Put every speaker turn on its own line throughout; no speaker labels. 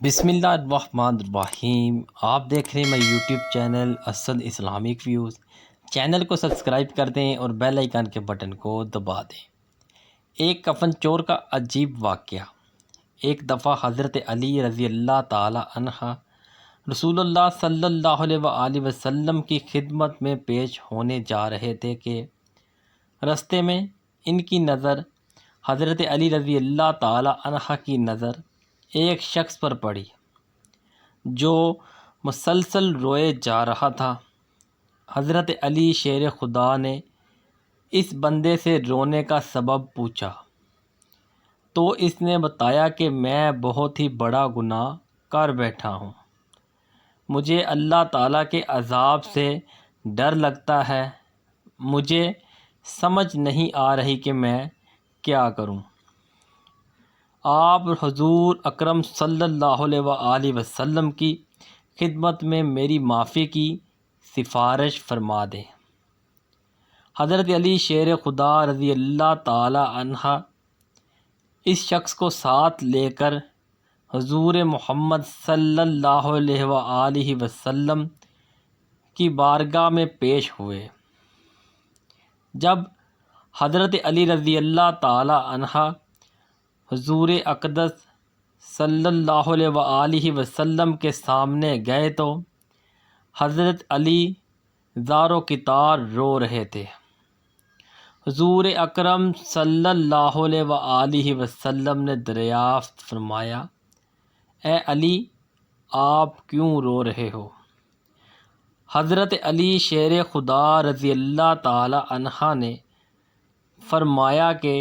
بسم اللہ الرحمن الرحیم۔ آپ دیکھ رہے ہیں میرے YouTube channel Asad Islamic views. Channel کو سبسکرائب کر دیں اور بیل آئیکن کے بٹن کو دبا دیں۔ ایک کفن چور کا عجیب واقعہ۔ ایک دفعہ حضرت علی رضی اللہ تعالی عنہ رسول اللہ صلی اللہ علیہ وآلہ وسلم کی خدمت میں پیش ہونے جا رہے تھے کہ رستے میں ان کی نظر حضرت علی رضی اللہ تعالی عنہ کی نظر ایک شخص پر پڑی جو مسلسل روئے جا رہا تھا۔ حضرت علی شیر خدا نے اس بندے سے رونے کا سبب پوچھا تو اس نے بتایا کہ میں بہت ہی بڑا گناہ کر بیٹھا ہوں، مجھے اللہ تعالیٰ کے عذاب سے ڈر لگتا ہے، مجھے سمجھ نہیں آ رہی کہ میں کیا کروں۔ آپ حضور اکرم صلی اللہ علیہ وآلہ وسلم کی خدمت میں میری معافی کی سفارش فرما دیں۔ حضرت علی شیر خدا رضی اللہ تعالی عنہ اس شخص کو ساتھ لے کر حضور محمد صلی اللہ علیہ وآلہ وسلم کی بارگاہ میں پیش ہوئے۔ جب حضرت علی رضی اللہ تعالی عنہ حضور اقدس صلی اللہ علیہ وآلہ وسلم کے سامنے گئے تو حضرت علی زار و کتار رو رہے تھے۔ حضور اکرم صلی اللہ علیہ وآلہ وسلم نے دریافت فرمایا، اے علی، آپ کیوں رو رہے ہو؟ حضرت علی شیر خدا رضی اللہ تعالی عنہ نے فرمایا کہ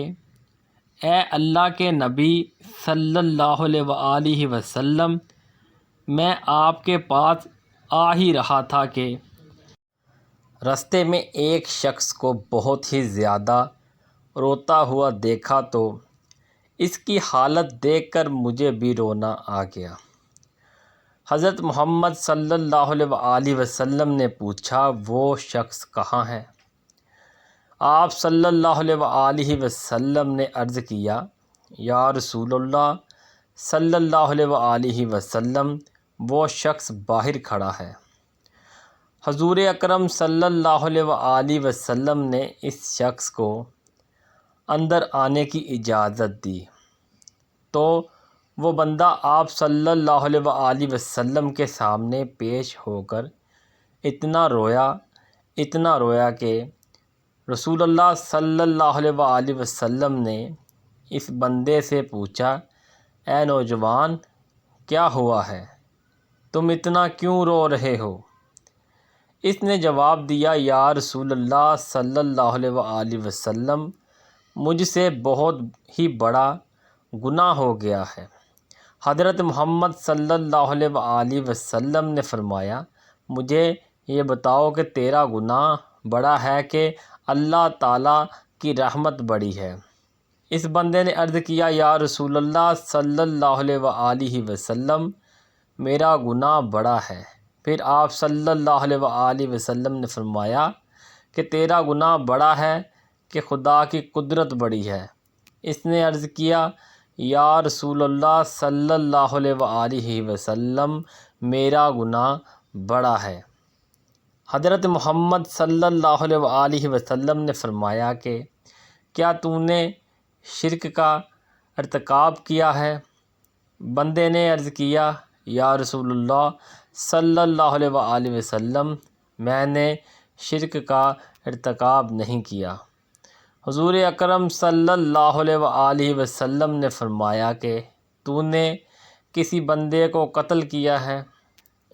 اے اللہ کے نبی صلی اللہ علیہ وآلہ وسلم، میں آپ کے پاس آ ہی رہا تھا کہ رستے میں ایک شخص کو بہت ہی زیادہ روتا ہوا دیکھا تو اس کی حالت دیکھ کر مجھے بھی رونا آ گیا۔ حضرت محمد صلی اللہ علیہ وآلہ وسلم نے پوچھا، وہ شخص کہاں ہے؟ آپ صلی اللہ علیہ وآلہ وسلم نے عرض کیا، یا رسول اللہ صلی اللہ علیہ وآلہ وسلم، وہ شخص باہر کھڑا ہے۔ حضور اکرم صلی اللہ علیہ وآلہ وسلم نے اس شخص کو اندر آنے کی اجازت دی تو وہ بندہ آپ صلی اللہ علیہ وآلہ وسلم کے سامنے پیش ہو کر اتنا رویا کہ رسول اللہ صلی اللہ علیہ وآلہ وسلم نے اس بندے سے پوچھا، اے نوجوان، کیا ہوا ہے؟ تم اتنا کیوں رو رہے ہو؟ اس نے جواب دیا، یا رسول اللہ صلی اللہ علیہ وآلہ وسلم، مجھ سے بہت ہی بڑا گناہ ہو گیا ہے۔ حضرت محمد صلی اللہ علیہ وآلہ وسلم نے فرمایا، مجھے یہ بتاؤ کہ تیرا گناہ بڑا ہے کہ اللہ تعالیٰ کی رحمت بڑی ہے؟ اس بندے نے عرض کیا، یا رسول اللہ صلی اللہ علیہ وآلہ وسلم، میرا گناہ بڑا ہے۔ پھر آپ صلی اللہ علیہ وآلہ وسلم نے فرمایا کہ تیرا گناہ بڑا ہے کہ خدا کی قدرت بڑی ہے۔ اس نے عرض کیا، یا رسول اللہ صلی اللہ علیہ وآلہ وسلم، میرا گناہ بڑا ہے۔ حضرت محمد صلی اللہ علیہ وآلہ وسلم نے فرمایا کہ کیا تو نے شرک کا ارتکاب کیا ہے؟ بندے نے عرض کیا، یا رسول اللہ صلی اللہ علیہ وآلہ وسلم، میں نے شرک کا ارتکاب نہیں کیا۔ حضور اکرم صلی اللہ علیہ وآلہ وسلم نے فرمایا کہ تو نے کسی بندے کو قتل کیا ہے؟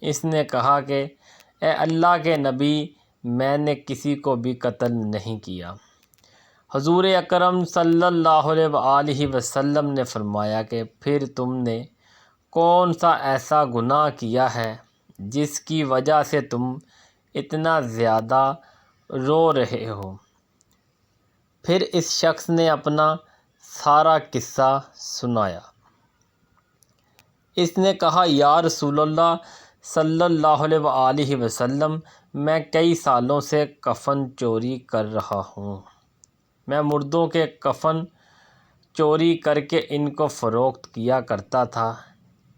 اس نے کہا کہ اے اللہ کے نبی، میں نے کسی کو بھی قتل نہیں کیا۔ حضور اکرم صلی اللہ علیہ وآلہ وسلم نے فرمایا کہ پھر تم نے کون سا ایسا گناہ کیا ہے جس کی وجہ سے تم اتنا زیادہ رو رہے ہو؟ پھر اس شخص نے اپنا سارا قصہ سنایا۔ اس نے کہا، یا رسول اللہ صلی اللہ علیہ وآلہ وسلم، میں کئی سالوں سے کفن چوری کر رہا ہوں۔ میں مردوں کے کفن چوری کر کے ان کو فروخت کیا کرتا تھا۔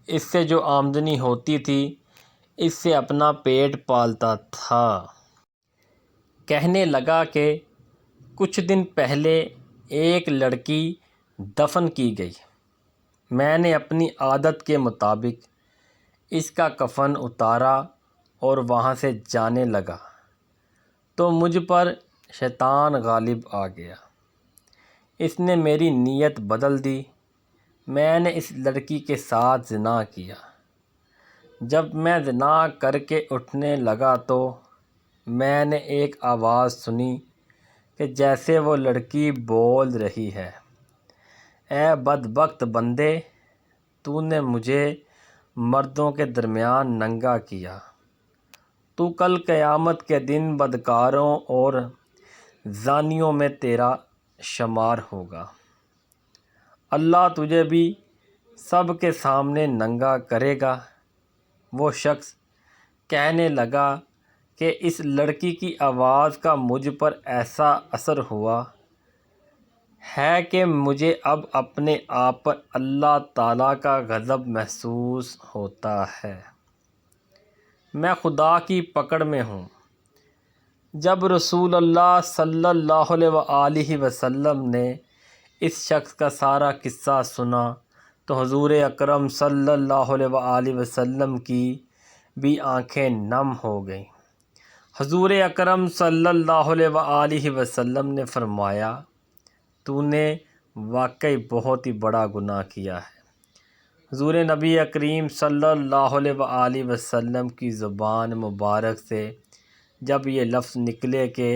اس سے جو آمدنی ہوتی تھی اس سے اپنا پیٹ پالتا تھا۔ کہنے لگا کہ کچھ دن پہلے ایک لڑکی دفن کی گئی۔ میں نے اپنی عادت کے مطابق اس کا کفن اتارا اور وہاں سے جانے لگا تو مجھ پر شیطان غالب آ گیا۔ اس نے میری نیت بدل دی۔ میں نے اس لڑکی کے ساتھ زنا کیا۔ جب میں زنا کر کے اٹھنے لگا تو میں نے ایک آواز سنی کہ جیسے وہ لڑکی بول رہی ہے، اے بدبخت بندے، تو نے مجھے مردوں کے درمیان ننگا کیا، تو کل قیامت کے دن بدکاروں اور زانیوں میں تیرا شمار ہوگا۔ اللہ تجھے بھی سب کے سامنے ننگا کرے گا۔ وہ شخص کہنے لگا کہ اس لڑکی کی آواز کا مجھ پر ایسا اثر ہوا ہے کہ مجھے اب اپنے آپ پر اللہ تعالیٰ کا غضب محسوس ہوتا ہے۔ میں خدا کی پکڑ میں ہوں۔ جب رسول اللہ صلی اللہ علیہ وسلم نے اس شخص کا سارا قصہ سنا تو حضور اکرم صلی اللہ علیہ وسلم کی بھی آنکھیں نم ہو گئیں۔ حضور اکرم صلی اللہ علیہ وسلم نے فرمایا، تو نے واقعی بہت ہی بڑا گناہ کیا ہے۔ حضور نبی کریم صلی اللہ علیہ وسلم کی زبان مبارک سے جب یہ لفظ نکلے کہ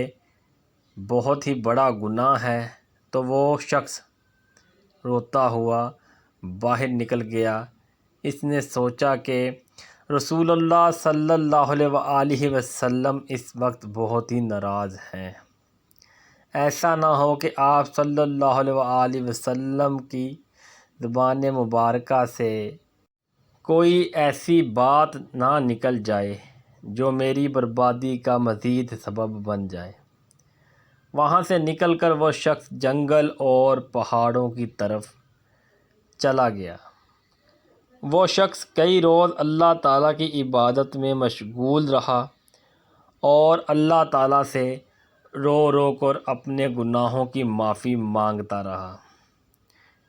بہت ہی بڑا گناہ ہے تو وہ شخص روتا ہوا باہر نکل گیا۔ اس نے سوچا کہ رسول اللہ صلی اللہ علیہ وسلم اس وقت بہت ہی ناراض ہیں، ایسا نہ ہو کہ آپ صلی اللہ علیہ وسلم کی زبان مبارکہ سے کوئی ایسی بات نہ نکل جائے جو میری بربادی کا مزید سبب بن جائے۔ وہاں سے نکل کر وہ شخص جنگل اور پہاڑوں کی طرف چلا گیا۔ وہ شخص کئی روز اللہ تعالیٰ کی عبادت میں مشغول رہا اور اللہ تعالیٰ سے رو رو کر اپنے گناہوں کی معافی مانگتا رہا۔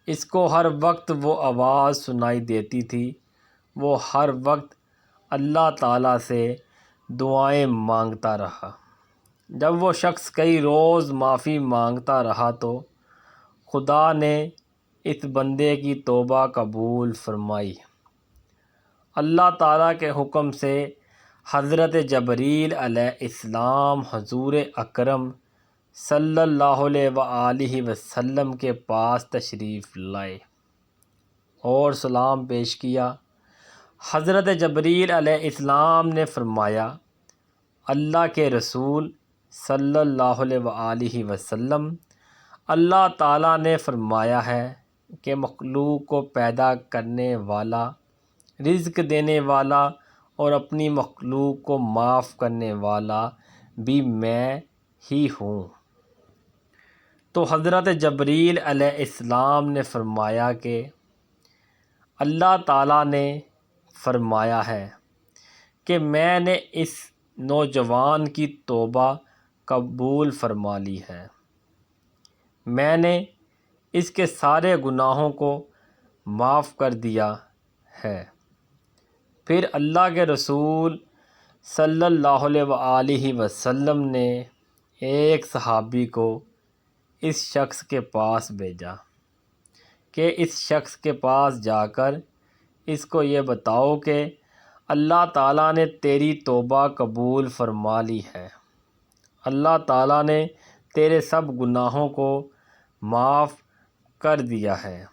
اس کو ہر وقت وہ آواز سنائی دیتی تھی۔ وہ ہر وقت اللہ تعالیٰ سے دعائیں مانگتا رہا۔ جب وہ شخص کئی روز معافی مانگتا رہا تو خدا نے اس بندے کی توبہ قبول فرمائی۔ اللہ تعالیٰ کے حکم سے حضرت جبریل علیہ السلام حضور اکرم صلی اللہ علیہ وسلم کے پاس تشریف لائے اور سلام پیش کیا۔ حضرت جبریل علیہ السلام نے فرمایا، اللہ کے رسول صلی اللہ علیہ وسلم، اللہ تعالیٰ نے فرمایا ہے کہ مخلوق کو پیدا کرنے والا، رزق دینے والا اور اپنی مخلوق کو معاف کرنے والا بھی میں ہی ہوں۔ تو حضرت جبریل علیہ السلام نے فرمایا کہ اللہ تعالیٰ نے فرمایا ہے کہ میں نے اس نوجوان کی توبہ قبول فرما لی ہے، میں نے اس کے سارے گناہوں کو معاف کر دیا ہے۔ پھر اللہ کے رسول صلی اللہ علیہ وسلم نے ایک صحابی کو اس شخص کے پاس بھیجا کہ اس شخص کے پاس جا کر اس کو یہ بتاؤ کہ اللہ تعالیٰ نے تیری توبہ قبول فرما لی ہے، اللہ تعالیٰ نے تیرے سب گناہوں کو معاف کر دیا ہے۔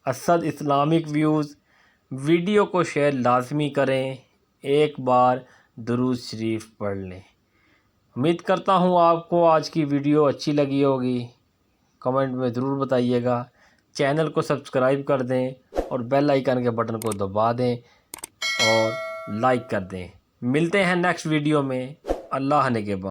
اسد اسلامک ویوز ویڈیو کو شیئر لازمی کریں، ایک بار درود شریف پڑھ لیں۔ امید کرتا ہوں آپ کو آج کی ویڈیو اچھی لگی ہوگی، کمنٹ میں ضرور بتائیے گا۔ چینل کو سبسکرائب کر دیں اور بیل آئیکن کے بٹن کو دبا دیں اور لائک کر دیں۔ ملتے ہیں نیکسٹ ویڈیو میں، اللہ نے کے بعد۔